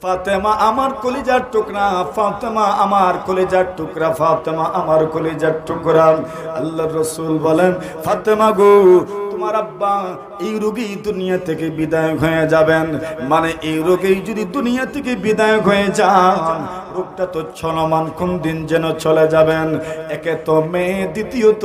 ফাতেমা আমার কলিজার টুকরা, ফাতেমা আমার কলিজার টুকরা, ফাতেমা আমার কলিজার টুকরা। আল্লাহর রাসূল বলেন, ফাতেমা গো, তোমার আব্বা এই রোগেই দুনিয়া থেকে বিদায় হয়ে যাবেন। মানে এই রোগেই যদি দুনিয়া থেকে বিদায় হয়ে যান, রোগটা তো চলমান, কোন দিন যেন চলে যাবেন। একে তো মেয়ে, দ্বিতীয়ত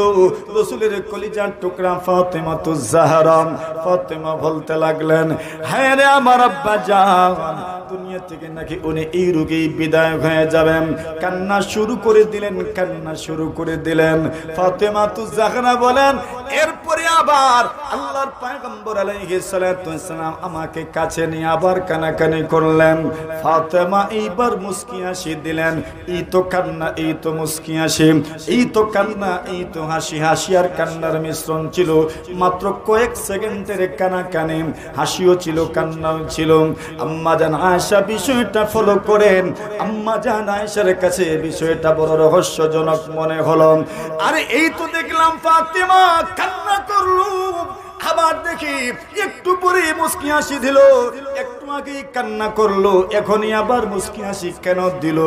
রাসূলের কলিজার টুকরা ফাতেমাতুজ জাহরা। ফাতেমা বলতে লাগলেন, হ্যাঁ রে আমার আব্বা জান, দুনিয়া থেকে নাকি উনি এই রোগেই বিদায় হয়ে যাবেন। কান্না শুরু করে দিলেন, কান্না শুরু করে দিলেন। ফাতেমাতুজ জাহরা বলেন, এরপরে আবার আল্লাহর পয়গম্বর আলাইহিস সালাতু ওয়াস সালাম আমাকে কাছে নিয়ে আবার কানাকানি করলেন। ফাতেমা এইবার মুস্কি হাসি দিলেন। এই তো কান্না, এই তো মুস্কি হাসি, এই তো কান্না, এই তো হাসি। হাসি আর কান্নার মিশ্রণ ছিল। মাত্র কয়েক সেকেন্ডের কানাকানি, হাসিও ছিল, কান্নাও ছিল। আম্মা জান আয়েশা বিষয়টা ফলো করেন। আম্মা জান আয়েশার কাছে বিষয়টা বড় রহস্যজনক মনে হলো। আরে এই তো দেখলাম ফাতেমা কান্না করলো, আবার দেখি একটু পরে মুস্কি হাসি দিল, একটু আগেই কান্না করলো, এখনই আবার মুস্কি হাসি কেন দিল?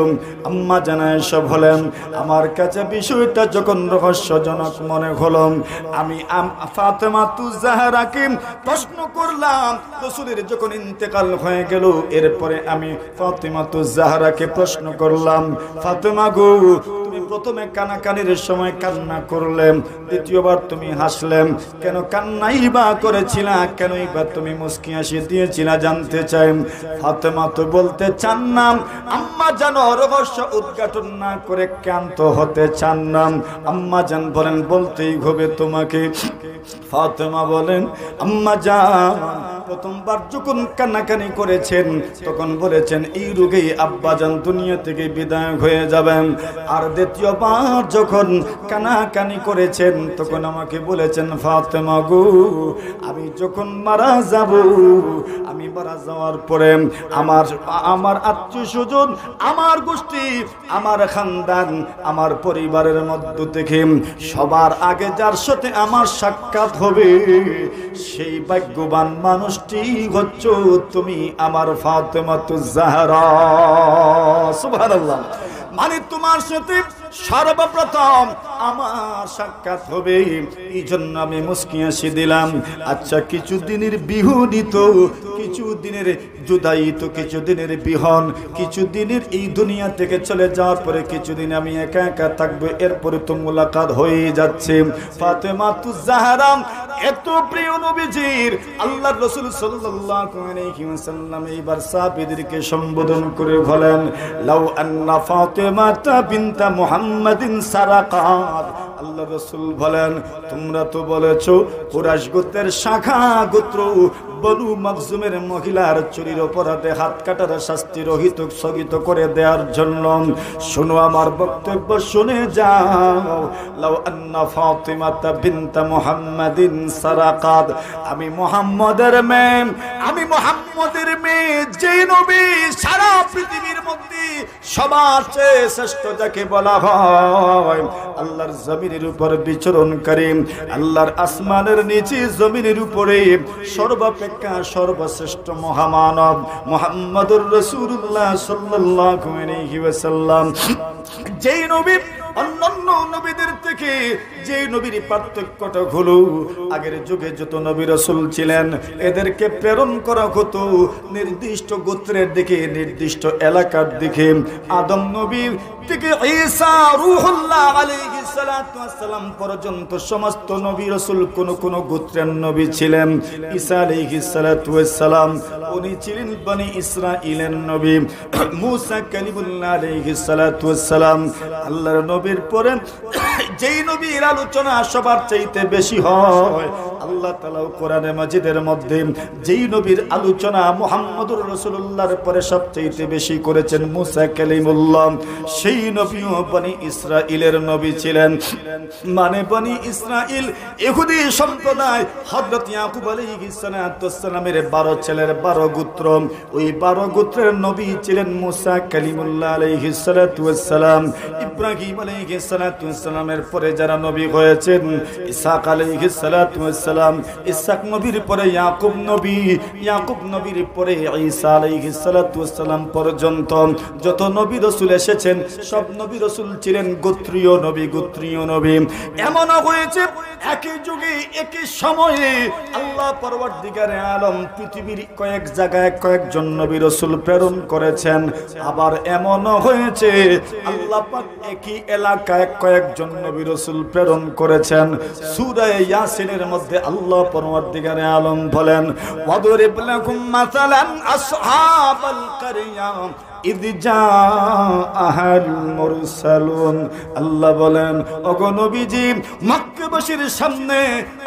আম্মা জান আয়েশা বলেন, আমার কাছে বিষয়টা যখন রহস্যজনক মনে হলো, আমি ফাতেমাতুজ জাহরাকে প্রশ্ন করলাম। রাসূলের যখন ইন্তেকাল হয়ে গেল, এরপরে আমি ফাতেমাতুজ জাহরাকে প্রশ্ন করলাম, ফাতেমা গো, তুমি প্রথমে কানাকানির সময় কান্না করলেন, দ্বিতীয়বার তুমি হাসলেন, কেন কান্নাই বা করেছিলা? কেনই বা তুমি মুস্কি হাসি দিয়েছিলা? জানতে চাই। ফাতেমা তো বলতে চান না, আম্মা জান রহস্য উদ্ঘাটন না করে ক্ষান্ত হতে চান না। আম্মা জান বলেন, বলতেই হবে তোমাকে। ফাতেমা বলেন, আম্মা জান, প্রথমবার যখন কান্নাকানি করেছেন তখন বলেছেন এই রোগেই আব্বাজান দুনিয়া থেকে বিদায় হয়ে যাবেন। আর দ্বিতীয়বার যখন কান্নাকানি করেছেন তখন আমাকে বলেছেন, ফাতেমা গো, আমি যখন মারা যাব, আমি মারা যাওয়ার পরে আমার আত্মীয় স্বজন, আমার গোষ্ঠী, আমার খানদান, আমার পরিবারের মধ্য থেকে সবার আগে যার সাথে আমার সাক্ষাৎ হবে, সেই ভাগ্যবান মানুষটি হচ্ছে তুমি, আমার ফাতেমাতুজ জাহরা। সুবহানাল্লাহ। মানে তোমার সাথে সর্বপ্রথম আমার সাক্ষাৎ হবে, এই জন্য আমি মুস্কি হাসি দিলাম। আচ্ছা, কিছুদিনের বিহুনিত, কিছুদিনের জুদায়িত, কিছুদিনের বিহন, কিছুদিনের এই দুনিয়া থেকে চলে যাওয়ার পরে কিছুদিন আমি একা একা থাকবো, এরপরে তো মুলাকাত হয়ে যাচ্ছে। ফাতেমাতুজ জাহরা এত প্রিয় নবীজির, আল্লাহর রাসূল সাল্লাল্লাহু আলাইহি ওয়াসাল্লাম এইবার সাহাবীদেরকে সম্বোধন করে বলেন, লাউ আন্না ফাতেমাতা বিনতা মুহাম্মাদিন সারাকাত। আল্লাহর রাসূল বলেন, তোমরা তো বলেছো কুরাইশ গোত্রের শাখা গোত্র বনু মাখজুমের মহিলার চুরির অপরাধে হাত কাটার শাস্তি রহিত স্থগিত করে দেওয়ার জন্য। শোনো আমার বক্তব্য, শুনে যাও। লাউ আন্না ফাতিমাতা বিনতা মুহাম্মাদিন সারাকাত, আমি মুহাম্মদের মেয়ে, আমি মুহাম্মদের মেয়ে, যে নবী সারা পৃথিবীর মধ্যে সবার চেয়ে শ্রেষ্ঠ যাকে বলা হয়, আল্লাহর জমিনের উপর বিচরণকারী, আল্লাহর আসমানের নিচে জমিনের উপরে সর্বাপেক্ষা সর্বশ্রেষ্ঠ মহামানব মুহাম্মদুর রাসূলুল্লাহ সাল্লাল্লাহু আলাইহি ওয়াসাল্লাম, যেই নবী অন্যান্য নবীদের থেকে যে নবীর পার্থক্যটা হলো, আগের যুগে যত নবী রাসূল ছিলেন এদেরকে প্রেরণ করা হতো নির্দিষ্ট গোত্রের দিকে, নির্দিষ্ট এলাকার দিকে। আদম নবীর থেকে ঈসা রূহুল্লাহ আলাইহিস সালাতু ওয়াস সালাম পর্যন্ত সমস্ত নবী রাসূল কোন কোন গোত্রের নবী ছিলেন। ঈসা আলাইহিস সালাতু ওয়াস সালাম উনি ছিলেন বনি ইসরাঈলের নবী। মূসা কালিমুল্লাহ আলাইহিস সালাতু ওয়াস সালাম আল্লাহর নবীর পরে যেই নবীর আলোচনা সবার চাইতে বেশি হয়, আল্লাহ তাআলা কোরআনে মাজিদের মধ্যে যেই নবীর আলোচনা মুহাম্মদুর রাসূলুল্লাহর পরে সবচাইতে বেশি করেছেন মূসা কালিমুল্লাহ, সেই নবীও বনি ইসরাঈলের নবী ছিলেন। মানে বনি ইসরাঈল ইহুদি সম্প্রদায়, হযরত ইয়াকুব আলাইহিস সালামের 12 ছেলের 12 গোত্র, ওই 12 গোত্রের নবী ছিলেন মূসা কালিমুল্লাহ আলাইহিস সালাতু ওয়াস সালাম। ইব্রাহিম আলাইহিস সালাতু ওয়াস সালামের পরে যারা নবী হয়েছেন, ইসহাক আলাইহিস সালাতু ওয়াস সালাম, ইসহাক নবীর পরে ইয়াকুব নবী, ইয়াকুব নবীর পরে ঈসা আলাইহিস সালাতু ওয়াস সালাম পর্যন্ত যত নবী রাসূল এসেছেন সব নবী রাসূল ছিলেন গোত্রীয় নবী, গোত্রীয় নবী। এমন হয়েছে একই যুগে একই সময়ে আল্লাহ পরওয়ারদিগারে আলম পৃথিবীর কয়েক জায়গায় কয়েকজন নবী রাসূল প্রেরণ করেছেন। আবার এমনও হয়েছে আল্লাহ পাক একই এলাকায় কয়েকজন নবী রাসূল প্রেরণ করেছেন। সূরা ইয়াসিনের মধ্যে আল্লাহ পরওয়ারদিগারে আলম বলেন, ওয়াদরিব লাকুম মাসালান আসহাবাল কারিয়া ইয জাআহাল মুরসালুন। আল্লাহ বলেন, ওগো নবীজি মক্কাবাসীর সামনে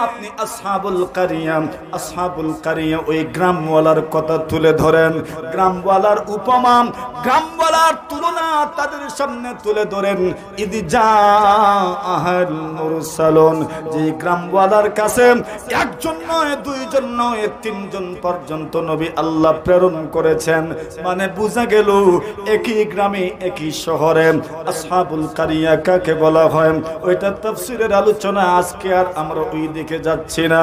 আপনি আসহাবুল কারিয়া, আসহাবুল কারিয়া ওই গ্রামওয়ালার কথা তুলে ধরেন, গ্রামওয়ালার উপমা, গ্রামওয়ালার তুলনা তাদের সামনে তুলে ধরেন। ইয জাআহাল মুরসালুন, যে গ্রামওয়ালার কাছে একজন নয়, দুইজন নয়, তিনজন পর্যন্ত নবী আল্লাহ প্রেরণ করেছেন। মানে বোঝা গেল একই গ্রামে একই শহরে আসহাবুল কারিয়া কাকে বলা হয় ওইটা তাফসীরের আলোচনা, আজকে আর আমরা ওই দিকে যাচ্ছি না।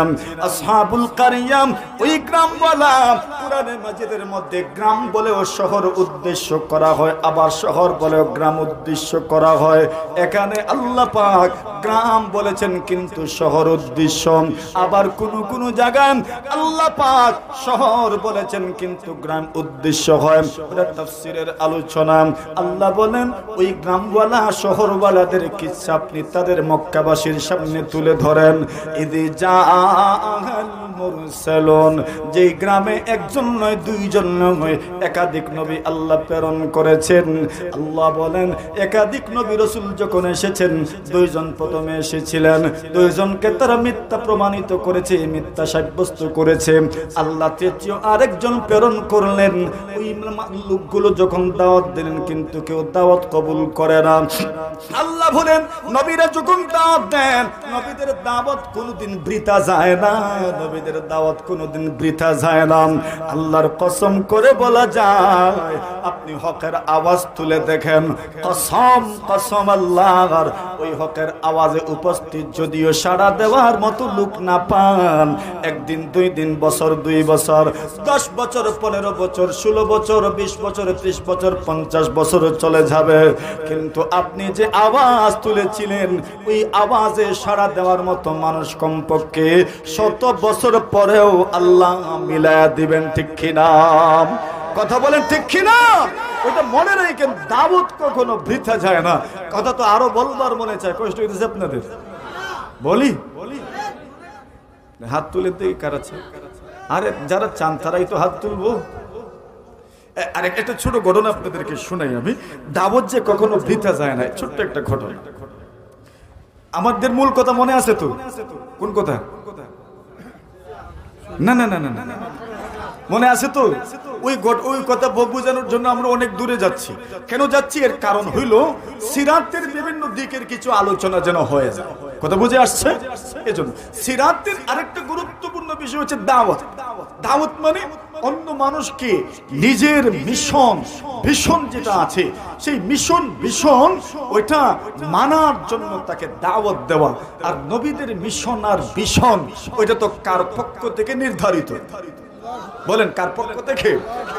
আসহাবুল কারিয়া ওই গ্রামওয়ালা, কোরআনে মাজিদের মধ্যে গ্রাম বলেও শহর উদ্দেশ্য করা হয়, আবার শহর বলেও গ্রাম উদ্দেশ্য করা হয়। এখানে আল্লাহ পাক গ্রাম বলেছেন কিন্তু শহর উদ্দেশ্য, আবার কোন কোন জায়গায় আল্লাহ পাক শহর বলেছেন কিন্তু গ্রাম উদ্দেশ্য হয়। এটা তাফসীরের আলোচনা। আল্লাহ বলেন ওই গ্রামওয়ালা শহরওয়ালাদের কিচ্ছা আপনি তাদের মক্কাবাসীর সামনে তুলে ধরেন। ইয জাআহাল মুরসালুন, যে গ্রামে একজন নয়, দুইজন নয়, একাধিক নবী আল্লাহ প্রেরণ করেছেন। আল্লাহ বলেন একাধিক নবী রাসূল যখন এসেছেন, দুইজন প্রথমে এসেছিলেন, দুইজনকে তারা মিথ্যা প্রমাণিত করেছে, মিথ্যা সাব্যস্ত করেছে। আল্লাহ তৃতীয় আরেকজন প্রেরণ করলেন। ওই লোকগুলো যখন দাওয়াত দিলেন কিন্তু কেউ দাওয়াত কবুল করে না। আল্লাহ বলেন নবীরা যখন দাওয়াত দেন, নবীদের দাওয়াত কোনোদিন বৃথা যায় না, নবীদের দাওয়াত কোনোদিন বৃথা যায় না। আল্লাহর কসম করে বলা যায়, আপনি হকের আওয়াজ তুলে দেখেন, কসম কসম আল্লাহর, ওই হকের আওয়াজে উপস্থিত যদিও সাড়া দেওয়ার মতো লোক না পান, একদিন, দুই দিন, বছর, 2 বছর, 10 বছর, 15 বছর, 16 বছর, 20 বছর, 30 বছর, 50 বছর চলে যাবে, কিন্তু আপনি যে আওয়াজ তুলেছিলেন ওই আওয়াজে সাড়া দেওয়ার মতো মানুষ কমপক্ষে 100 বছর পরেও আল্লাহ মিলায়া দিবেন। ঠিক কিনা? কথা বলেন ঠিক কিনা? ওটা মনে রাখেন, দাওয়াত কখনো বৃথা যায় না। কথা তো আরো বলবার মনে চায়, কষ্ট হইতেছে আপনাদের? বলি হাত তুলে দেখি কারা চায়। আরে যারা চান তারাই তো হাত তুলবো। আর একটা ছোট ঘটনা আপনাদেরকে শোনাই আমি। দাওয়াত যে কখনো বৃথা যায় না, ছোট্ট একটা ঘটনা। আমাদের মূল কথা মনে আছে তো? কোন কথা? না না না না না, মনে আছে তো? ওই কথা বোঝানোর জন্য আমরা অনেক দূরে যাচ্ছি। কেন যাচ্ছি? এর কারণ হইল সিরাতের বিভিন্ন দিকের কিছু আলোচনা যেন হয়ে যায়। কথা বুঝে আসছে? এজন্য সিরাতের আরেকটা গুরুত্বপূর্ণ বিষয় হচ্ছে দাওয়াত। দাওয়াত মানে অন্য মানুষকে নিজের ভীষণ যেটা আছে সেই ভীষণ ওইটা মানার জন্য তাকে দাওয়াত দেওয়া। আর নবীদের মিশন আর ভীষণ ওইটা তো কার পক্ষ থেকে নির্ধারিত? বলেন কার পক্ষ থেকে?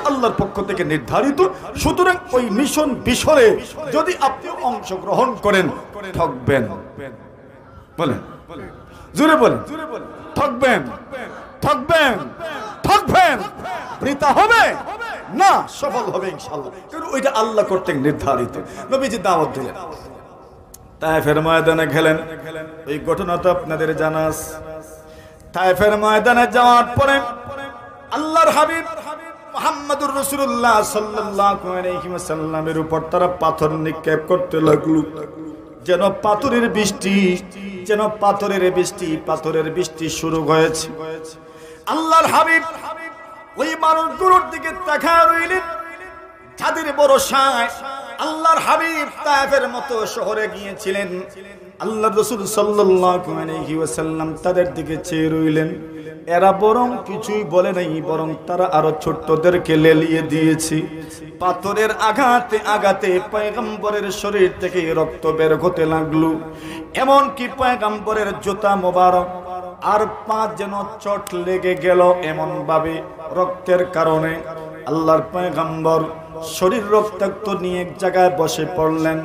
আল্লাহর পক্ষ থেকে নির্ধারিত। সুতরাং ওই মিশন বিষয়ে যদি আপনি অংশগ্রহণ করেন, ঠকবেন। বলেন জোরে বলেন, ঠকবেন, ঠকবেন, ঠকবেন। বৃথা হবে না, সফল হবে ইনশাআল্লাহ, কারণ ওইটা আল্লাহ কর্তৃক নির্ধারিত। নবীজি দাওয়াত দিলেন, তায়েফের ময়দানে গেলেন। এই ঘটনা তো আপনাদের জানা আছে। তায়েফের ময়দানে যাওয়ার পরে আল্লাহর হাবিব মুহাম্মদুর রাসূলুল্লাহ সাল্লাল্লাহু আলাইহি ওয়াসাল্লামের উপর তারা পাথর নিক্ষেপ করতে লাগলো, যেন পাথরের বৃষ্টি, যেন পাথরের বৃষ্টি শুরু হয়েছে। আল্লাহর হাবিব ওই মানুষগুলোর দিকে তাকায় রইলেন যাদের ভরসায় আল্লাহর হাবিব তায়েফের মতো শহরে গিয়েছিলেন। আল্লাহর রাসূল সাল্লাল্লাহু আলাইহি ওয়াসাল্লাম তাদের দিকে চেয়ে রইলেন। এরা বরং কিছুই বলে নাই, বরং তারা আরো ছোট্টদেরকে লেলিয়ে দিয়েছে। পাথরের আঘাতে আঘাতে পয়গম্বরের শরীর থেকে রক্ত বের হতে লাগলো। এমন কি পয়গম্বরের জুতা মোবারক আর পা যেন চোট লেগে গেল এমন ভাবে রক্তের কারণে। আল্লাহর পয়গম্বর শরীর রক্তাক্ত নিয়ে এক জায়গায় বসে পড়লেন।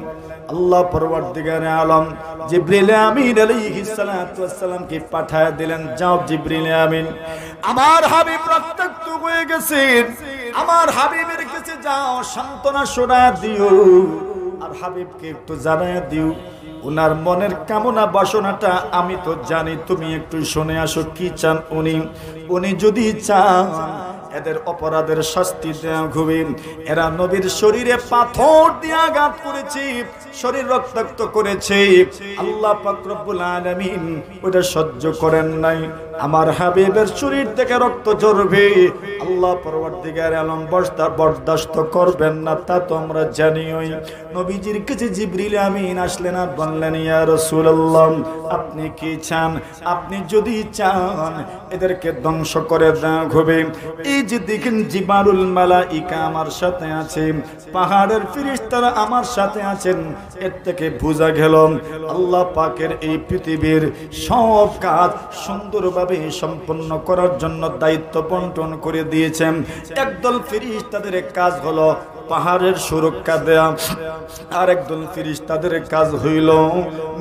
আল্লাহ পরওয়ারদিগারে আলম জিবরিল আমিন আলাইহিস সালাতু ওয়াস সালামকে পাঠিয়ে দিলেন, যাও জিবরিল আমিন, আমার হাবিব রক্তাক্ত হয়ে গেছেন, আমার হাবিবের কাছে যাও, সান্ত্বনা শোনা দিও, আর হাবিবকে একটু জানায়া দিও উনার মনের কামনা বাসনাটা আমি তো জানি, তুমি একটু শুনে আসো কি চান উনি যদি চান এদের অপরাধের শাস্তি দেয়া হবে। এরা নবীর শরীরে পাথর দিয়ে আঘাত করেছে, শরীর রক্তাক্ত করেছে, আল্লাহ পাক রব্বুল আলামিন ওটা সহ্য করেন নাই। আমার হাবিবের শরীর থেকে রক্ত ঝরবে, আল্লাহ পরওয়ারদিগার আলম বরদাস্ত করবেন না, তা তো আমরা জানিই। নবীজির কাছে জিবরিল আমিন আসলেন আর বললেন, ইয়া রাসূলুল্লাহ, আপনি কি চান? আপনি যদি চান এদেরকে ধ্বংস করে দেওয়া হবে। এই যে দেখেন জিবারুল মালাইকা আমার সাথে আছে, পাহাড়ের ফেরেশতারা আমার সাথে আছেন, এর থেকে বোঝা গেল আল্লাহ পাকের এই পৃথিবীর সব কাজ সুন্দরভাবে সম্পন্ন করার জন্য দায়িত্ব বন্টন করে দিয়েছেন। একদল ফেরেশতাদের কাজ হলো পাহাড়ের সুরক্ষা দেয়া, আর একদল ফেরেশতাদের কাজ হইল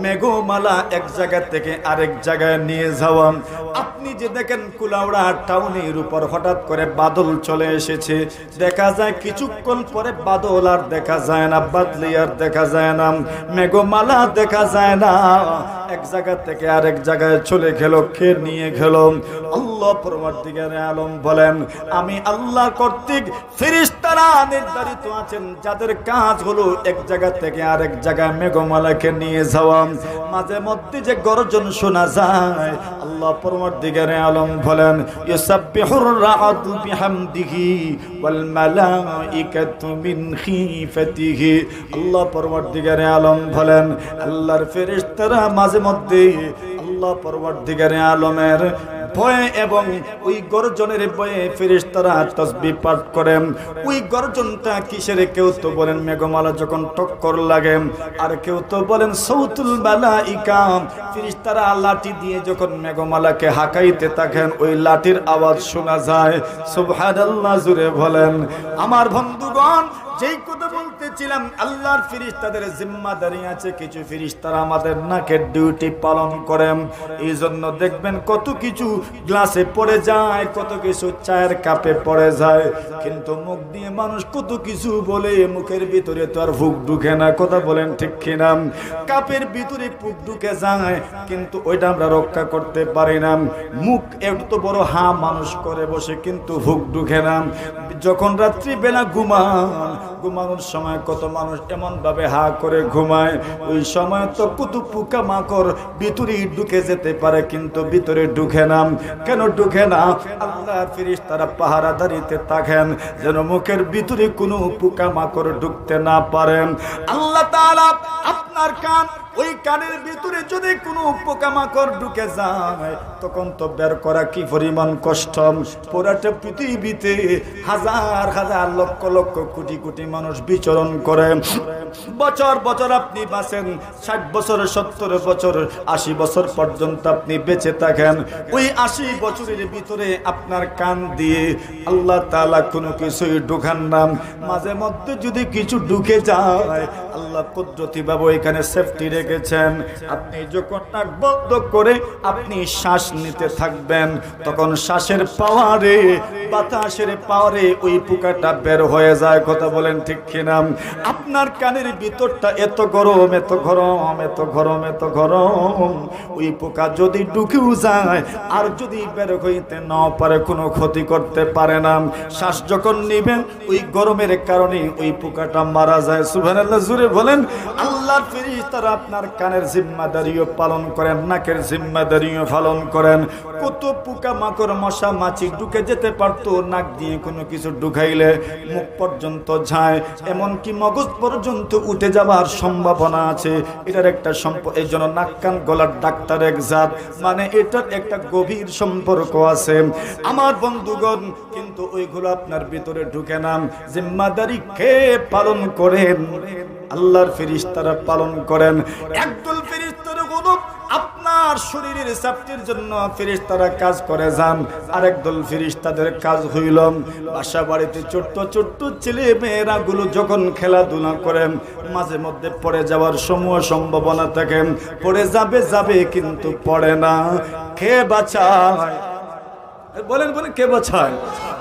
মেঘমালা এক জায়গা থেকে আরেক জায়গায় নিয়ে যাওয়া। আপনি যে দেখেন কুলাউড়া টাউনের উপর হঠাৎ করে বাদল চলে এসেছে, দেখা যায় কিছুক্ষণ পরে বাদল আর দেখা যায় না, বাদলি আর দেখা যায় না, মেঘমালা দেখা যায় না, এক জায়গা থেকে আরেক জায়গায় চলে গেল, কে নিয়ে গেল? আল্লাহ পরওয়ারদিগারে আলম বলেন, আমি আল্লাহ কর্তৃক ফেরেশতারা নির্ধারিত আছেন যাদের কাজ হলো এক জায়গা থেকে আরেক জায়গায় মেঘমালাকে নিয়ে যাওয়া। মাঝে মধ্যে যে গর্জন শোনা যায়, আল্লাহ পরওয়ারদিগারে আলম বলেন, ইউসাব্বিহুর রাআদু বিহামদিহি ওয়াল মালাইকাতু মিন খিফাতিহি। আল্লাহ পরওয়ারদিগারে আলম বলেন, আল্লাহর ফেরেশতারা মাঝে মধ্যে আল্লাহ পরওয়ারদিগারে আলমের ভয়ে এবং ওই গর্জনের ভয়ে ফেরেশতারা তাসবিহ পাঠ করেন। ওই গর্জনটা কিসের? কেউ তো বলেন মেঘমালা যখন টক্কর লাগে, আর কেউ তো বলেন সাউতুল মালাইকা, ফেরেশতারা লাঠি দিয়ে যখন মেঘমালাকে হাঁকাইতে থাকেন ওই লাঠির আওয়াজ শোনা যায়। সুবহানাল্লাহ, জোরে বলেন। আমার বন্ধুগণ, যেই কথা বলতেছিলাম, আল্লাহর ফেরেশতাদের জিম্মাদারি আছে, কিছু ফেরেশতারা আমাদের নাকের ডিউটি পালন করেন। এই জন্য দেখবেন কত কিছু গ্লাসে পড়ে যায়, কত কিছু চায়ের কাপে পড়ে যায়, কিন্তু মুখ দিয়ে মানুষ কত কিছু বলে, মুখের ভিতরে তো আর ফুক ঢুকে না, কথা বলেন ঠিক কিনা? কাপের ভিতরে ফুক ঢুকে যায়, কিন্তু ওইটা আমরা রক্ষা করতে পারি না। মুখ এত বড় হা মানুষ করে বসে, কিন্তু ফুক ঢুকে না। যখন রাত্রি বেলা ঘুমানোর সময় কত মানুষ এমন ভাবে হা করে ঘুমায়, ওই সময় তো কত পোকা মাকড় ভিতরে ঢুকে যেতে পারে, কিন্তু ভিতরে ঢুকে না। কেন ঢুকে না? আল্লাহর ফেরেশতারা পাহারাদারিতে থাকেন যেন মুখের ভিতরে কোনো পোকা মাকড় ঢুকতে না পারেন। আল্লাহ তাআলা আপনার কান, ওই কানের ভিতরে যদি কোনো পোকামাকড় ঢুকে যায়, তখন তো বের করা কি পরিমাণ কষ্ট। পুরাটা পৃথিবীতে হাজার হাজার লক্ষ লক্ষ কোটি কোটি মানুষ বিচরণ করে, বছর বছর আপনি বাঁচেন, 60 বছর 70 বছর 80 বছর পর্যন্ত আপনি বেঁচে থাকেন। ওই 80 বছরের ভিতরে আপনার কান দিয়ে আল্লাহ তাআলা কোনো কিছুই ঢুকান না। মাঝে মধ্যে যদি কিছু ঢুকে যায়, আল্লাহ কুদরতিভাবে এখানে সেফটি রেখেছেন। আপনি যখন নাক বন্ধ করে আপনি শ্বাস নিতে থাকবেন, তখন শ্বাসের পাওয়ারে, বাতাসের পাওয়ারে ওই পোকাটা বের হয়ে যায়, কথা বলেন ঠিক কিনা? আপনার কানের ভিতরটা এত গরম, এত গরম, এত গরম, এত গরম, ওই পোকা যদি ঢুকেও যায় আর যদি বের হইতে না পারে, কোনো ক্ষতি করতে পারে না। শ্বাস যখন নিবেন ওই গরমের কারণে ওই পোকাটা মারা যায়। সুবহানাল্লাহ, জোরে বলেন। আল্লাহর ফেরেশতারা আপনি আপনার কানের জিম্মাদারিও পালন করেন, নাকের জিম্মাদারিও পালন করেন। কত পোকা মাকড় মশা মাছি ঢুকে যেতে পারতো, নাক দিয়ে কোনো কিছু ঢুকাইলে মুখ পর্যন্ত যায়, এমনকি মগজ পর্যন্ত উঠে যাবার সম্ভাবনা আছে। এটার একটা এই জন্য নাক কান গলার ডাক্তার এক জাত, মানে এটার একটা গভীর সম্পর্ক আছে আমার বন্ধুগণ। কিন্তু ওইগুলো আপনার ভিতরে ঢুকে না। জিম্মাদারি কে পালন করেন? আল্লাহর ফেরেশতারা পালন করেন। একদল ফেরেশতারা হলো আপনার শরীরের সেফটির জন্য ফেরেশতারা কাজ করে যান, আরেকদল ফেরেশতাদের কাজ হইল বাসা বাড়িতে ছোট্ট ছোট্ট ছেলে মেয়েরা গুলো যখন খেলাধুলা করেন মাঝে মধ্যে পড়ে যাওয়ার সম্ভাবনা থাকে, পড়ে যাবে কিন্তু পড়ে না। কে বাঁচায়? বলেন কে বাঁচায়?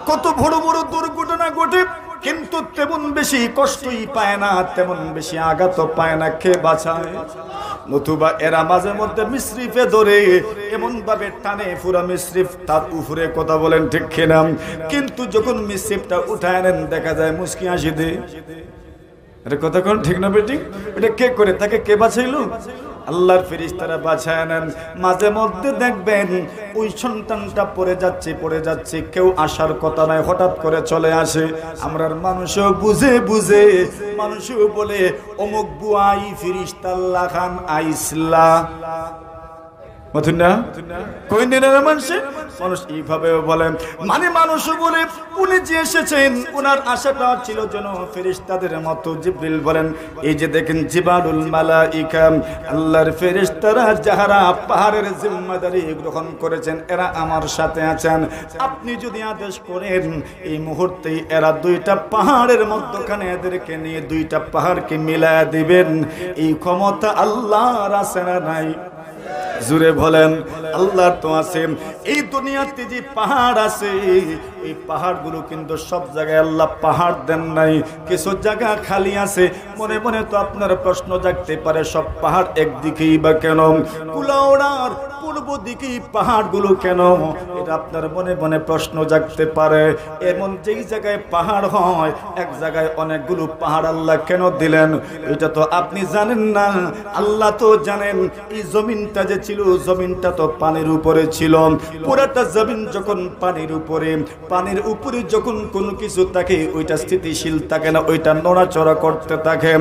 কত বড় বড় দুর্ঘটনা ঘটে, কিন্তু তেমন বেশি কষ্টই পায় না, তেমন বেশি আঘাতও পায় না। কে বাঁচায়? নতুবা এরা মাঝে মধ্যে মিশরিফে ধরে এমন ভাবে টানে পুরা মিশরিফ তার উপরে, কথা বলেন ঠিক কিনা? কিন্তু যখন মিশরিফটা উঠায় নেন দেখা যায় মুস্কি হাসি দেয়। এটা কথা কোন ঠিক না বেটি? এটা কে করে? তাকে কে বাঁচাইলো? আল্লাহর ফেরেশতারা বাঁচায় নেন। মাঝে মধ্যে দেখবেন ওই সন্তানটা পড়ে যাচ্ছে, কেউ আসার কথা নয়, হঠাৎ করে চলে আসে। আমরা মানুষও বুঝে মানুষও বলে অমুক বুয়াই ফেরেশতা আল্লাহ খান আইসলা মানুষ এইভাবেও বলেন, মানে মানুষও বলে উনি যে এসেছেন ওনার আশাটা ছিল যেন ফেরেশতাদের মতো। জিবরিল বলেন, এই যে দেখেন জিবালুল মালাইকা, আল্লাহর ফেরেশতারা যারা পাহাড়ের জিম্মাদারি গ্রহণ করেছেন এরা আমার সাথে আছেন। আপনি যদি আদেশ করেন এই মুহূর্তেই এরা দুইটা পাহাড়ের মধ্যখানে এদেরকে নিয়ে দুইটা পাহাড়কে মিলায়া দিবেন। এই ক্ষমতা আল্লাহর আছে না নাই? জুড়ে বলেন আল্লাহর তো আছে। এই দুনিয়াতে যে পাহাড় আছে এই পাহাড়গুলো কিন্তু সব জায়গায় আল্লাহ পাহাড় দেন নাই, কিছু জায়গা খালি আছে। মনে মনে তো আপনার প্রশ্ন জাগতে পারে সব পাহাড় একদিকেই বা কেন? কুলাউড়ার পূর্ব দিকেই পাহাড়গুলো কেন? এটা আপনার মনে মনে প্রশ্ন জাগতে পারে। এমন যেই জায়গায় পাহাড় হয় এক জায়গায় অনেকগুলো পাহাড় আল্লাহ কেন দিলেন এটা তো আপনি জানেন না, আল্লাহ তো জানেন। এই জমিনটা যে ছিল জমিনটা তো পানির উপরে ছিল, পুরাটা জমিন যখন পানির উপরে যখন কোনো কিছু থাকে ওইটা স্থিতিশীল থাকে না, ওইটা নড়াচড়া করতে থাকে।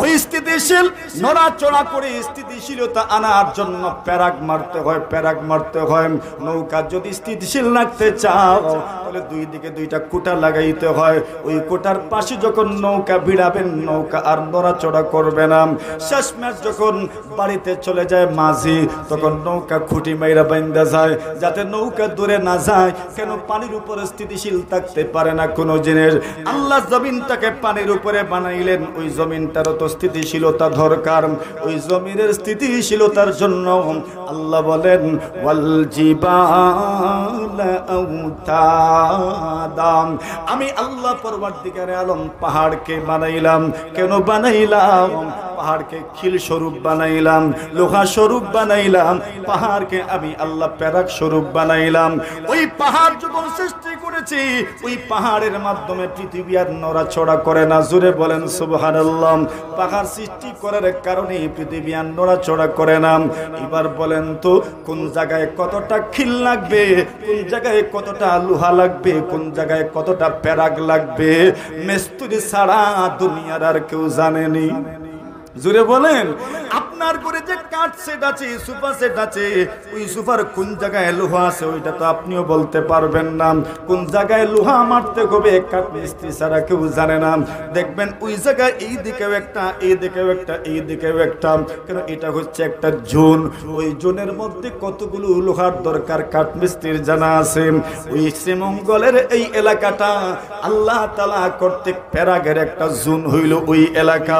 ওই স্থিতিশীল নড়াচড়া করে স্থিতিশীলতা আনার জন্য প্যারাগ মারতে হয়। নৌকা যদি স্থিতিশীল রাখতে চাও তাহলে দুই দিকে দুইটা কোটা লাগাইতে হয়। ওই কোটার পাশে যখন নৌকা ভিড়াবেন নৌকা আর নড়াচড়া করবে না। শেষমেশ যখন বাড়িতে চলে যায় মাঝি তখন নৌকা খুঁটি মাইরা বাইন্দা যায় যাতে নৌকা দূরে না যায়। কেন? পানির উপরে স্থিতিশীল থাকতে পারে না কোনো জিনিস। আল্লাহ জমিনটাকে পানির উপরে বানাইলেন, ওই জমিনটারও তো স্থিতিশীলতা দরকার। ওই জমিনের স্থিতিশীলতার জন্য আল্লাহ বলেন ওয়াল জিবালা আওতাদা, আমি আল্লাহ পরবর্তীকারে আলম পাহাড়কে বানাইলাম। কেন বানাইলাম? পাহাড়কে খিল স্বরূপ বানাইলাম, লোহা স্বরূপ বানাইলাম, পাহাড়কে আমি আল্লাহ প্যারাক স্বরূপ বানাইলাম। ওই পাহাড় যখন সৃষ্টি করেছি ওই পাহাড়ের মাধ্যমে পৃথিবী আর নড়াচড়া করে না। জোরে বলেন সুবহানাল্লাহ। পাহাড় সৃষ্টি করার কারণে পৃথিবী আর নড়াচড়া করে না। এবার বলেন তো কোন জায়গায় কতটা খিল লাগবে, কোন জায়গায় কতটা লোহা লাগবে, কোন জায়গায় কতটা প্যারাক লাগবে মিস্ত্রি ছাড়া দুনিয়ার আর কেউ জানেনি। জোরে বলেন। আপনার ঘরে যে কাঠ সেট আছে, সোফা সেট আছে, ওই সোফার কোন জায়গায় লোহা আছে ওইটা তো আপনিও বলতে পারবেন না। কোন জায়গায় লোহা মারতে হবে কাঠ মিস্ত্রি ছাড়া কেউ জানে না। দেখবেন ওই জায়গায় এই দিকেও একটা, এই দিকেও একটা, এই দিকেও একটা। কেন? এটা হচ্ছে একটা জোন। ওই জোনের মধ্যে কতগুলো লোহার দরকার কাঠ মিস্ত্রির জানা আছে। ওই শ্রীমঙ্গলের এই এলাকাটা আল্লাহ তাআলা কর্তৃক প্যারাগের একটা জোন হইল ওই এলাকা।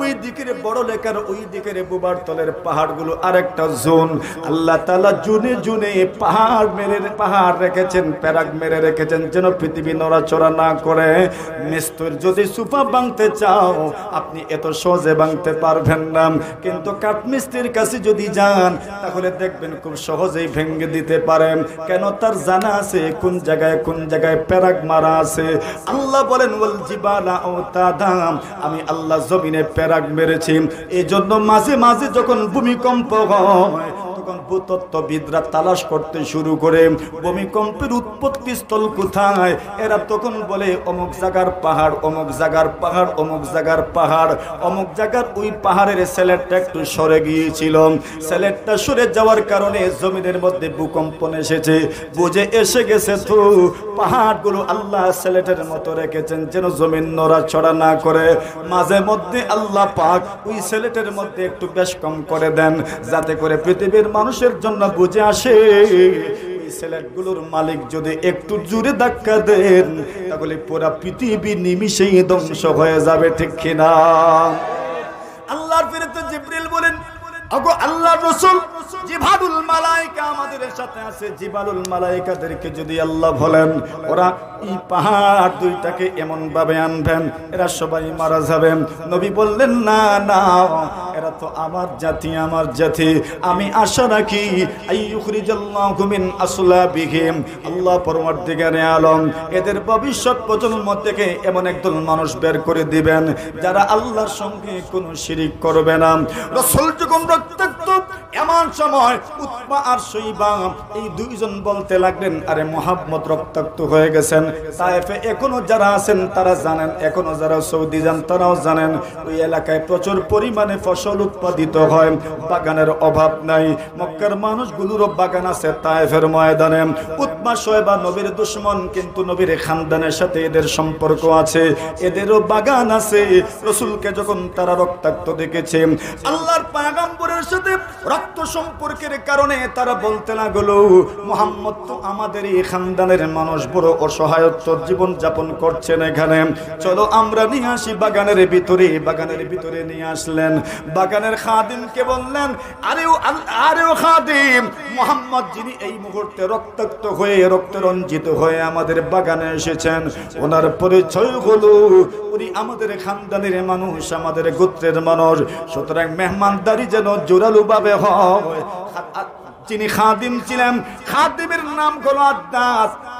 ওই দিকের বড় লেখার ওই দিকের বুবার তলের পাহাড় পাহাড়গুলো আরেকটা জোন। আল্লাহ তাআলা জুনে জুনে পাহাড় রেখেছেন, প্যারাক মেরে রেখেছেন যেন পৃথিবী নড়াচড়া না করে। মিস্ত্রি যদি সোফা ভাঙতে চাও আপনি এত সহজে ভাঙতে পারবেন না, কিন্তু কাঠমিস্ত্রির কাছে যদি যান তাহলে দেখবেন খুব সহজেই ভেঙে দিতে পারেন। কেন? তার জানা আছে কোন জায়গায় প্যারাক মারা আছে। আল্লাহ বলেন ওয়াল জিবালা আওতাদাম, আমি আল্লাহ জমিনে প্যারাক মেরেছি। এই জন্য মাঝে মাঝে যখন ভূমিকম্প হয় তখন ভূতত্ত্ববিদরা তালাশ করতে শুরু করে ভূমিকম্পের উৎপত্তি স্থল কোথায়। এরা তখন বলে অমুক জায়গার পাহাড়, অমুক জায়গার পাহাড়, অমুক জায়গার পাহাড়, অমুক জায়গার ওই পাহাড়ের স্যালেটটা একটু সরে গিয়েছিল, স্যালেটটা সরে যাওয়ার কারণে জমিনের মধ্যে ভূকম্পন এসেছে। বুঝে এসে গেছে তো পাহাড়গুলো আল্লাহ স্যালেটের মতো রেখেছেন যেন জমিন নড়াচড়া না করে। মাঝে মধ্যে আল্লাহ পাক ওই স্যালেটের মধ্যে একটু বেশ কম করে দেন যাতে করে পৃথিবীর মানুষের জন্য বুঝে আসে স্যালেটগুলোর মালিক যদি একটু জোরে ধাক্কা দেন তাহলে পুরো পৃথিবী নিমিষেই ধ্বংস হয়ে যাবে, ঠিক কিনা? আল্লাহর ফেরেশতা জিবরিল বলেন, ওগো আল্লাহর রাসূল, জিবালুল মালায়েকা আমাদের সাথে আছে, জিবালুল মালায়েকাদেরকে যদি আল্লাহ বলেন ওরা এই পাহাড় দুইটাকে এমন ভাবে আনবেন এরা সবাই মারা যাবেন। নবী বললেন না না, এরা তো আমার জাতি, আমি আশা রাখি আইয়ুখরিজাল্লাহু মিন আসলাবিহিম, আল্লাহ পরওয়ারদিগারে আলম এদের ভবিষ্যৎ প্রজন্ম থেকে এমন একদল মানুষ বের করে দিবেন যারা আল্লাহর সঙ্গে কোনো শিরিক করবে না। রাসূল যখন রক্তাক্ত এমন সময় উতবা আর শৈবা এই দুইজন বলতে লাগলেন, আরে মুহাম্মদ রক্তাক্ত হয়ে গেছেন। তায়েফে এখনো যারা আছেন তারা জানেন, এখনো যারা সৌদি যান তারাও জানেন ওই এলাকায় প্রচুর পরিমাণে ফসল উৎপাদিত হয়, বাগানের অভাব নাই। মক্কার মানুষগুলোরও বাগান আছে তায়েফের ময়দানে। উতবা শৈবা নবীর দুশমন, কিন্তু নবীর খানদানের সাথে এদের সম্পর্ক আছে, এদেরও বাগান আছে। রাসূলকে যখন তারা রক্তাক্ত দেখেছে আল্লাহর পয়গম্বরের সাথে রক্ত সম্পর্কের কারণে তারা বলতে লাগলো, মুহাম্মদ তো আমাদের এই খানদানের মানুষ, বড় অসহায়ত্ব জীবন যাপন করছেন এখানে, চলো আমরা নিয়ে আসি বাগানের ভিতরে নিয়ে আসলেন। বাগানের খাদিমকে বললেন, আরেও খাদিম, মুহাম্মদ যিনি এই মুহূর্তে রক্তাক্ত হয়ে রক্তে রঞ্জিত হয়ে আমাদের বাগানে এসেছেন ওনার পরিচয় হলো উনি আমাদের খানদানের মানুষ, আমাদের গোত্রের মানুষ, সুতরাং মেহমানদারি যেন জোরালো ভাবে হয়। যিনি খাদিম ছিলেন, খাদিমের নাম হলো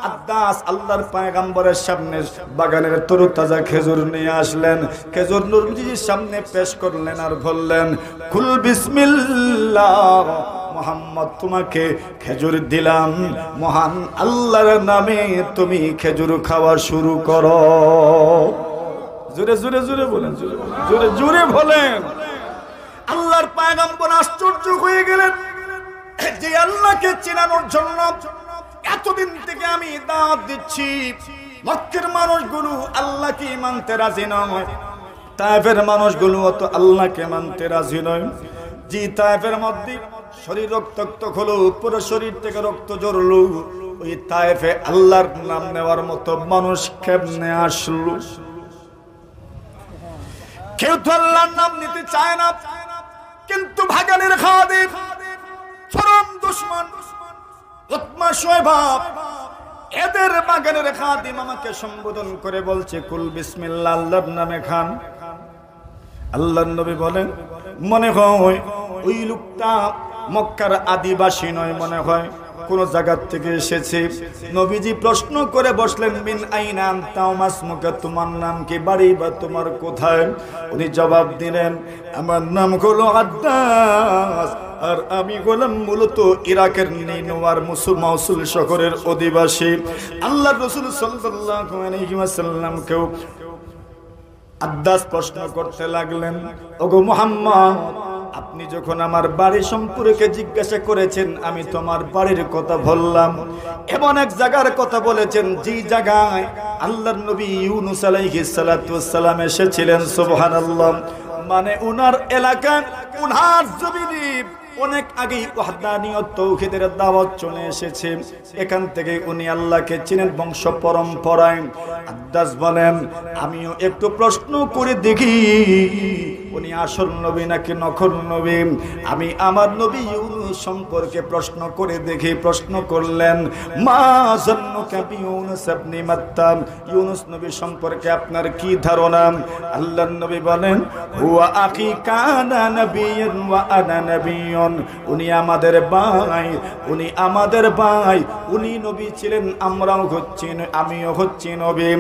আদ্দাস আল্লাহর পয়গম্বরের সামনে বাগানের তরতাজা খেজুর নিয়ে আসলেন, খেজুর নবীজির সামনে পেশ করলেন আর বললেন, কুল বিসমিল্লাহ, মুহাম্মদ তোমাকে খেজুর দিলাম, মহান আল্লাহর নামে তুমি খেজুর খাওয়া শুরু করো। জোরে জোরে জোরে বলেন, জোরে জোরে বলেন। আল্লাহর পয়গম্বর আশ্চর্য হয়ে গেলেন যে আল্লাহকে চেনানোর জন্য এতদিন থেকে আমি দাওয়াত দিচ্ছি, মক্কার মানুষগুলো আল্লাহকে মানতে রাজি নয়, তায়েফের মানুষগুলো তো আল্লাহকে মানতে রাজি নয়। যে তায়েফের মধ্যে শরীর রক্তাক্ত হলো, পুরো শরীর থেকে রক্ত ঝরলো, ওই তায়েফে আল্লাহর নাম নেওয়ার মতো মানুষ কেমনে আসলো? কেউ তো আল্লাহর নাম নিতে চায় না, কিন্তু বাগানের খাদিম চরম দুশমন উতবা শৈবা এদের বাগানের খাদিম আমাকে সম্বোধন করে বলছে, কুল বিসমিল্লাহ, আল্লাহর নামে খান। আল্লাহর নবী বলেন, মনে হয় ওই লোকটা মক্কার আদিবাসী নয়, মনে হয় কোন জায়গা থেকে এসেছে। নবীজি প্রশ্ন করে বসলেন, মিন আইনা আনতা ওয়া মাসমুকা, তোমার নাম কি, বাড়ি বা তোমার কোথায়? উনি জবাব দিলেন, আমার নাম হলো আদ্দাস, আর আমি হলাম মূলত ইরাকের নিনওয়ার মৌসুল শহরের অধিবাসী। আল্লাহর রাসূল সাল্লাল্লাহু আলাইহি ওয়াসাল্লামকেও আদ্দাস প্রশ্ন করতে লাগলেন, ওগো মুহাম্মদ, আপনি যখন আমার বাড়ি সম্পর্কে জিজ্ঞাসা করেছেন আমি তোমার বাড়ির কথা বললাম, এমন এক জায়গার কথা বলেছেন যে জায়গায় আল্লাহর নবী ইউনূস আলাইহিস সালাতু ওয়াস সালাম এসেছিলেন। সুবহানাল্লাহ, মানে উনার এলাকায় উনার জমিনে অনেক আগেই ওয়াহদানিয়ত তাওহীদের দাওয়াত চলে এসেছে, এখান থেকে উনি আল্লাহকে চিনেন বংশ পরম্পরায়। আদ্দাস বলেন, আমিও একটু প্রশ্ন করে দেখি উনি আসল নবী নাকি নকল নবী? আমি আমার নবী ইউনূস সম্পর্কে প্রশ্ন করে দেখি। প্রশ্ন করলেন, মা জান্নুকা বিইউনূস ইবনে মাত্তা, ইউনূস নবী সম্পর্কে আপনার কি ধারণা? আল্লাহর নবী বলেন, হুয়া আখি কানা নাবিয়্যান ওয়া আনা নাবিয়্যুন, উনি আমাদের ভাই, উনি আমাদের ভাই, উনি নবী ছিলেন, আমরাও হচ্ছি, আমিও হচ্ছি নবী।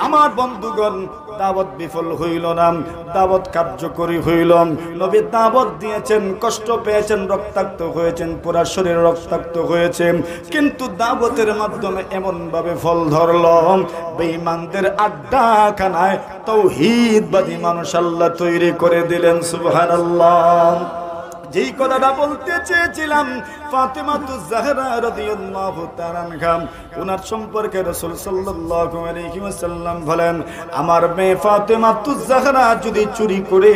আমার বন্ধুগণ, দাওয়াত বিফল হইল না, দাওয়াত কার্যকরী হইল। নবী দাওয়াত দিয়েছেন, কষ্ট পেয়েছেন, রক্তাক্ত হয়েছেন, পুরা শরীর রক্তাক্ত হয়েছে, কিন্তু দাওয়াতের মাধ্যমে এমন ভাবে ফল ধরল, বেঈমানদের আড্ডাখানায় তাওহীদবাদী মানুষ আল্লাহ তৈরি করে দিলেন। সুবহানাল্লাহ। যেই কথাটা বলতে চেয়েছিলাম, ফাতেমাতুজ জাহরা রাদিয়াল্লাহু তাআলা আনহা, ওনার সম্পর্কে রাসূল সাল্লাল্লাহু আলাইহি ওয়াসাল্লাম বলেন, আমার মেয়ে ফাতেমাতুজ জাহরা যদি চুরি করে,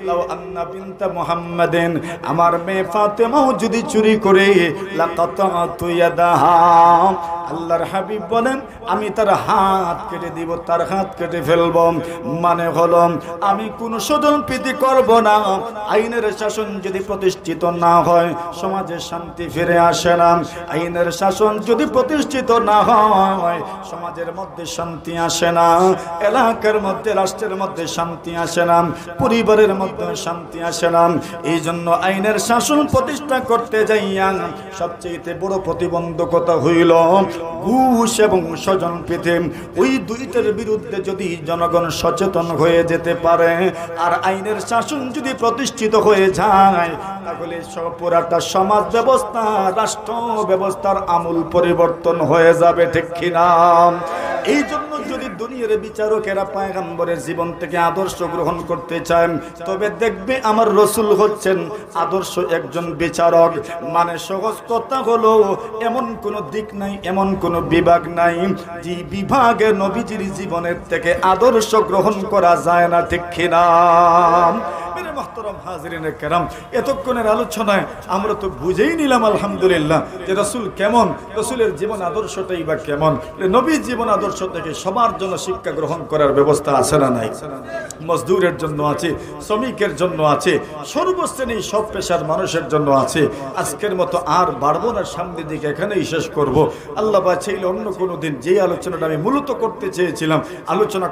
লাউ আন্না বিনতা মুহাম্মাদিন, আমার মেয়ে ফাতেমাও যদি চুরি করে, লাকাতাতু ইয়াদাহা, আল্লাহর হাবিব বলেন, আমি তার হাত কেটে দিব, তার হাত কেটে ফেলব। মানে হলো, আমি কোন শোধন প্রীতি করব না। আইনের শাসন যদি প্রতিষ্ঠিত না হয়, সমাজে শান্তি ফিরে আসে না। আইনের শাসন যদি প্রতিষ্ঠিত না হয়, সমাজের মধ্যে শান্তি আসে না, এলাকার মধ্যে, রাষ্ট্রের মধ্যে শান্তি আসে না, পরিবারের মধ্যে শান্তি আসে না। এই জন্য আইনের শাসন প্রতিষ্ঠা করতে যাইয়া সবচেয়ে বড় প্রতিবন্ধকতা হইল ঘুষ এবং স্বজন প্রীতি। ওই দুইটার বিরুদ্ধে যদি জনগণ সচেতন হয়ে যেতে পারে, আর আইনের শাসন যদি প্রতিষ্ঠিত হয়ে যায়, তাহলে পুরাটা সমাজ ব্যবস্থা, রাষ্ট্র ব্যবস্থার আমূল পরিবর্তন হয়ে যাবে, ঠিক কিনা? এই জন্য যদি দুনিয়ার বিচারকেরা পয়গম্বরের জীবন থেকে আদর্শ গ্রহণ করতে চান, তবে দেখবে আমার রাসূল হচ্ছেন আদর্শ একজন বিচারক। মানে সহজ কথা হলো, এমন কোন দিক নাই, এমন কোন বিভাগ নাই যে বিভাগে নবীজির জীবনের থেকে আদর্শ গ্রহণ করা যায় না, ঠিক কিনা? মেরে মুহতারাম হাজিরিনে কেরাম, এতক্ষণের আলোচনায় আমরা তো বুঝেই নিলাম আলহামদুলিল্লাহ যে রাসূল কেমন, রাসূলের জীবন আদর্শটাই বা কেমন। নবীর জীবন আদর্শ থেকে সবার জন্য শিক্ষা গ্রহণ করার ব্যবস্থা আছে না নাই? মজদুরের জন্য আছে, শ্রমিকের জন্য আছে, সর্বশ্রেণী সব পেশার মানুষের জন্য আছে। আজকের মতো আর বাড়বো না, সামনের দিকে এখানেই শেষ করব। আল্লাহ বা চাইলে অন্য কোনো দিন যে আলোচনাটা আমি মূলত করতে চেয়েছিলাম আলোচনা